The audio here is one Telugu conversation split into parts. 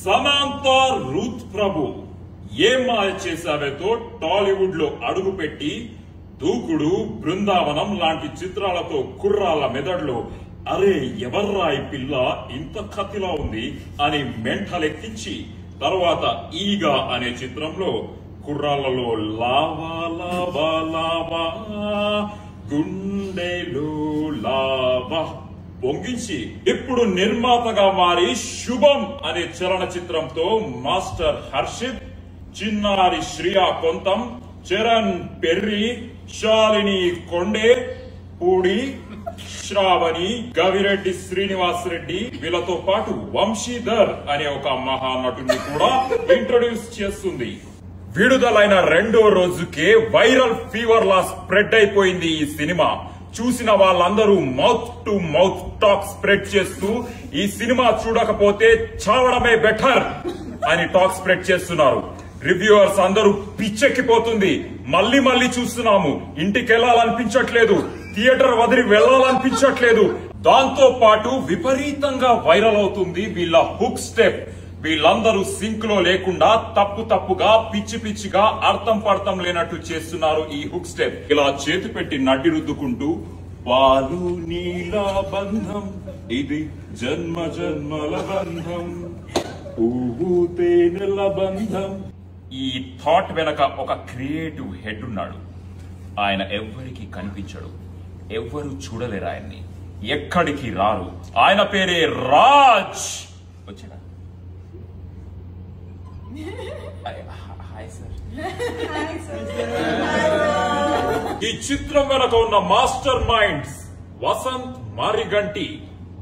సమంతా రూత్ ప్రభు ఏం మాయ చేశావేతో టాలీవుడ్ లో అడుగుపెట్టి దూకుడు, బృందావనం లాంటి చిత్రాలతో కుర్రాళ్ల మెదడులో అరే ఎవర్రా ఈ పిల్ల ఇంత కత్తిలా ఉంది అని మెంటలెక్కించి తర్వాత ఈగా అనే చిత్రంలో కుర్రాళ్లలో లావా లావా లావా గుండెలో లావా పొంగించి ఇప్పుడు నిర్మాతగా మారి శుభం అనే చలనచిత్రంతో మాస్టర్ హర్షిత్, చిన్నారి శ్రియా కొంతం, చరణ్ పెర్రి, శాలిని కొండే, పూడి శ్రావణి, గవిరెడ్డి శ్రీనివాస్ రెడ్డి వీళ్ళతో పాటు వంశీధర్ అనే ఒక మహానటుని కూడా ఇంట్రొడ్యూస్ చేస్తుంది. విడుదలైన రెండో రోజుకే వైరల్ ఫీవర్ లా స్ప్రెడ్ అయిపోయింది ఈ సినిమా. చూసిన వాళ్ళందరూ mouth to mouth talk spread చేస్తూ ఈ సినిమా చూడకపోతే చావడమే బెటర్ అని టాక్ స్ప్రెడ్ చేస్తున్నారు. రివ్యూవర్స్ అందరూ పిచ్చెక్కిపోతుంది, మళ్ళీ మళ్ళీ చూస్తున్నాము, ఇంటికి వెళ్లాలనిపించట్లేదు, థియేటర్ వదిలి వెళ్లాలనిపించట్లేదు. దాంతో పాటు విపరీతంగా వైరల్ అవుతుంది వీళ్ళ హుక్ స్టెప్. వీళ్ళందరూ సింక్ లో లేకుండా తప్పు తప్పుగా పిచ్చి పిచ్చిగా అర్థం పడతం లేనట్టు చేస్తున్నారు ఈ హుక్ స్టెప్. ఇలా చేతి పెట్టి నడ్డి రుద్దుకుంటూ పాలు నీల బంధం ఇది జన్మ జన్మల బంధం, పువ్వు తేనెల బంధం. ఈ థాట్ వెనక ఒక క్రియేటివ్ హెడ్ ఉన్నాడు. ఆయన ఎవ్వరికి కనిపించడు, ఎవ్వరు చూడలేరు ఆయన్ని, ఎక్కడికి రారు. ఆయన పేరే రాజ్. వచ్చాడా? ఈ చిత్రం వెనక ఉన్న మాస్టర్ మైండ్స్ వసంత్ మారిగంటి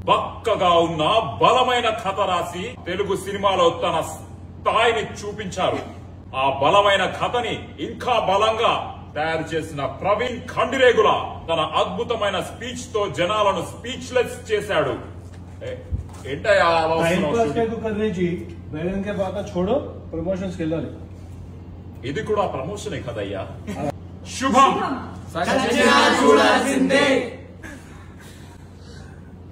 బక్కగా ఉన్న బలమైన కథ రాసి తెలుగు సినిమాలో తన స్థాయిని చూపించారు. ఆ బలమైన కథని ఇంకా బలంగా తయారు చేసిన ప్రవీణ్ ఖండిరేగుల తన అద్భుతమైన స్పీచ్ తో జనాలను స్పీచ్లెస్ చేశాడు. ఇది కూడా ప్రమోషనే కదయ్యా. శుభం.